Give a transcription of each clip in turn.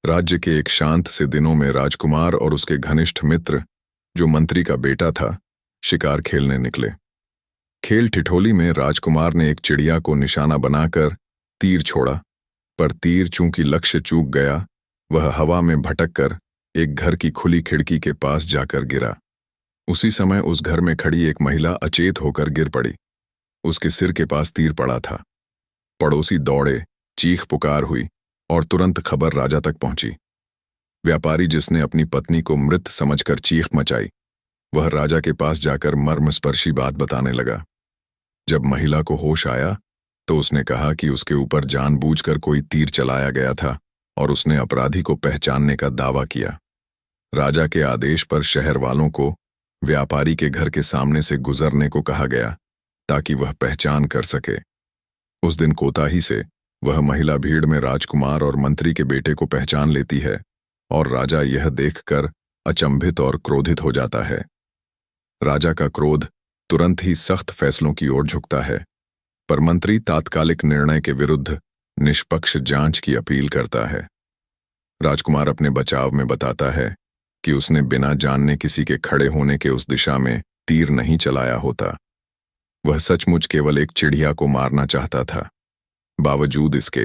राज्य के एक शांत से दिनों में राजकुमार और उसके घनिष्ठ मित्र, जो मंत्री का बेटा था, शिकार खेलने निकले। खेल ठिठोली में राजकुमार ने एक चिड़िया को निशाना बनाकर तीर छोड़ा, पर तीर चूंकि लक्ष्य चूक गया, वह हवा में भटक कर एक घर की खुली खिड़की के पास जाकर गिरा। उसी समय उस घर में खड़ी एक महिला अचेत होकर गिर पड़ी। उसके सिर के पास तीर पड़ा था। पड़ोसी दौड़े, चीख पुकार हुई और तुरंत खबर राजा तक पहुंची। व्यापारी, जिसने अपनी पत्नी को मृत समझकर चीख मचाई, वह राजा के पास जाकर मर्मस्पर्शी बात बताने लगा। जब महिला को होश आया तो उसने कहा कि उसके ऊपर जानबूझकर कोई तीर चलाया गया था और उसने अपराधी को पहचानने का दावा किया। राजा के आदेश पर शहर वालों को व्यापारी के घर के सामने से गुजरने को कहा गया ताकि वह पहचान कर सके। उस दिन कोताही से वह महिला भीड़ में राजकुमार और मंत्री के बेटे को पहचान लेती है और राजा यह देखकर अचंभित और क्रोधित हो जाता है। राजा का क्रोध तुरंत ही सख्त फैसलों की ओर झुकता है, पर मंत्री तात्कालिक निर्णय के विरुद्ध निष्पक्ष जांच की अपील करता है। राजकुमार अपने बचाव में बताता है कि उसने बिना जानने किसी के खड़े होने के उस दिशा में तीर नहीं चलाया होता। वह सचमुच केवल एक चिड़िया को मारना चाहता था। बावजूद इसके,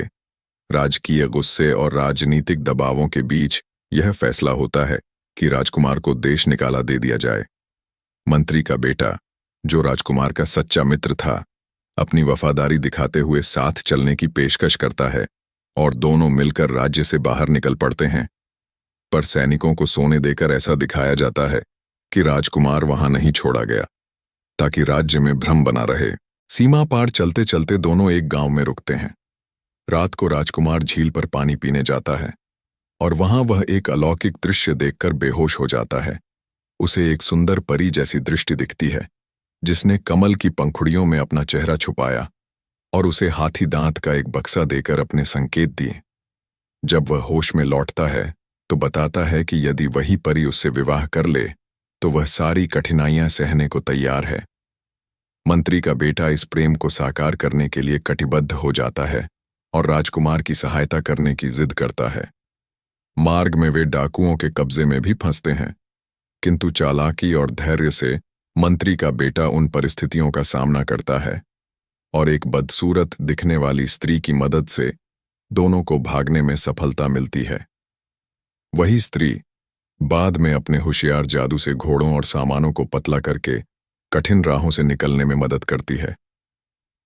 राजकीय गुस्से और राजनीतिक दबावों के बीच यह फैसला होता है कि राजकुमार को देश निकाला दे दिया जाए। मंत्री का बेटा, जो राजकुमार का सच्चा मित्र था, अपनी वफादारी दिखाते हुए साथ चलने की पेशकश करता है और दोनों मिलकर राज्य से बाहर निकल पड़ते हैं। पर सैनिकों को सोने देकर ऐसा दिखाया जाता है कि राजकुमार वहां नहीं छोड़ा गया, ताकि राज्य में भ्रम बना रहे। सीमा पार चलते चलते दोनों एक गांव में रुकते हैं। रात को राजकुमार झील पर पानी पीने जाता है और वहां वह एक अलौकिक दृश्य देखकर बेहोश हो जाता है। उसे एक सुंदर परी जैसी दृष्टि दिखती है, जिसने कमल की पंखुड़ियों में अपना चेहरा छुपाया और उसे हाथी दांत का एक बक्सा देकर अपने संकेत दिए। जब वह होश में लौटता है तो बताता है कि यदि वही परी उससे विवाह कर ले तो वह सारी कठिनाइयां सहने को तैयार है। मंत्री का बेटा इस प्रेम को साकार करने के लिए कटिबद्ध हो जाता है और राजकुमार की सहायता करने की जिद करता है। मार्ग में वे डाकुओं के कब्जे में भी फंसते हैं, किंतु चालाकी और धैर्य से मंत्री का बेटा उन परिस्थितियों का सामना करता है और एक बदसूरत दिखने वाली स्त्री की मदद से दोनों को भागने में सफलता मिलती है। वही स्त्री बाद में अपने होशियार जादू से घोड़ों और सामानों को पतला करके कठिन राहों से निकलने में मदद करती है।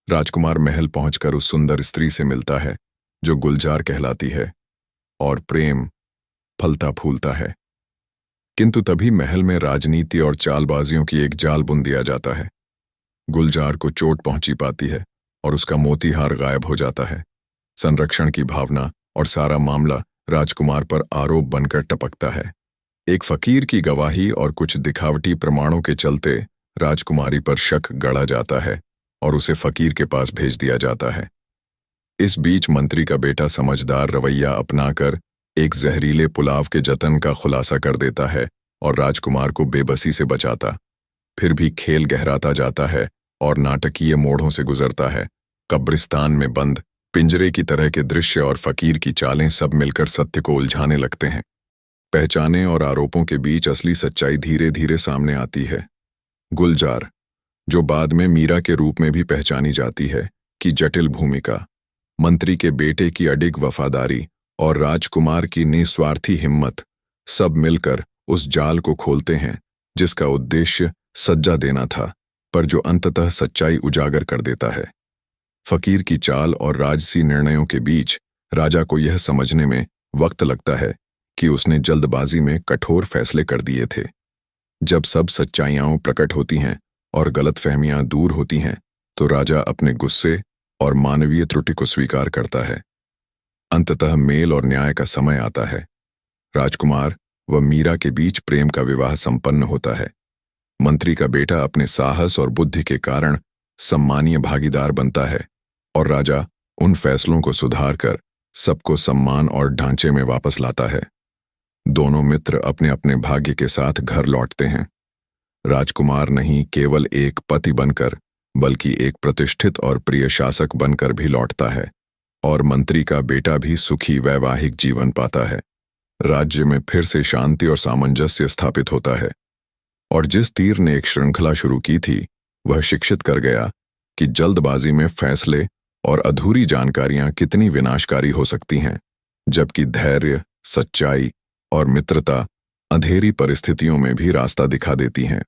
राजकुमार महल पहुंचकर उस सुंदर स्त्री से मिलता है जो गुलजार कहलाती है, और प्रेम फलता फूलता है। किंतु तभी महल में राजनीति और चालबाजियों की एक जाल बुन दिया जाता है। गुलजार को चोट पहुंची पाती है और उसका मोतीहार गायब हो जाता है। संरक्षण की भावना और सारा मामला राजकुमार पर आरोप बनकर टपकता है। एक फकीर की गवाही और कुछ दिखावटी प्रमाणों के चलते राजकुमारी पर शक गढ़ा जाता है और उसे फकीर के पास भेज दिया जाता है। इस बीच मंत्री का बेटा समझदार रवैया अपनाकर एक जहरीले पुलाव के जतन का खुलासा कर देता है और राजकुमार को बेबसी से बचाता। फिर भी खेल गहराता जाता है और नाटकीय मोड़ों से गुजरता है। कब्रिस्तान में बंद पिंजरे की तरह के दृश्य और फकीर की चालें सब मिलकर सत्य को उलझाने लगते हैं। पहचाने और आरोपों के बीच असली सच्चाई धीरे धीरे सामने आती है। गुलजार, जो बाद में मीरा के रूप में भी पहचानी जाती है, की जटिल भूमिका, मंत्री के बेटे की अडिग वफादारी और राजकुमार की निस्वार्थी हिम्मत, सब मिलकर उस जाल को खोलते हैं जिसका उद्देश्य सज्जा देना था, पर जो अंततः सच्चाई उजागर कर देता है। फकीर की चाल और राजसी निर्णयों के बीच राजा को यह समझने में वक्त लगता है कि उसने जल्दबाजी में कठोर फैसले कर दिए थे। जब सब सच्चाइयां प्रकट होती हैं और गलतफहमियां दूर होती हैं तो राजा अपने गुस्से और मानवीय त्रुटि को स्वीकार करता है। अंततः मेल और न्याय का समय आता है। राजकुमार व मीरा के बीच प्रेम का विवाह संपन्न होता है। मंत्री का बेटा अपने साहस और बुद्धि के कारण सम्मानीय भागीदार बनता है और राजा उन फैसलों को सुधार कर सबको सम्मान और ढांचे में वापस लाता है। दोनों मित्र अपने अपने भाग्य के साथ घर लौटते हैं। राजकुमार नहीं केवल एक पति बनकर, बल्कि एक प्रतिष्ठित और प्रिय शासक बनकर भी लौटता है, और मंत्री का बेटा भी सुखी वैवाहिक जीवन पाता है। राज्य में फिर से शांति और सामंजस्य स्थापित होता है। और जिस तीर ने एक श्रृंखला शुरू की थी, वह शिक्षित कर गया कि जल्दबाजी में फैसले और अधूरी जानकारियां कितनी विनाशकारी हो सकती हैं, जबकि धैर्य, सच्चाई और मित्रता अंधेरी परिस्थितियों में भी रास्ता दिखा देती हैं।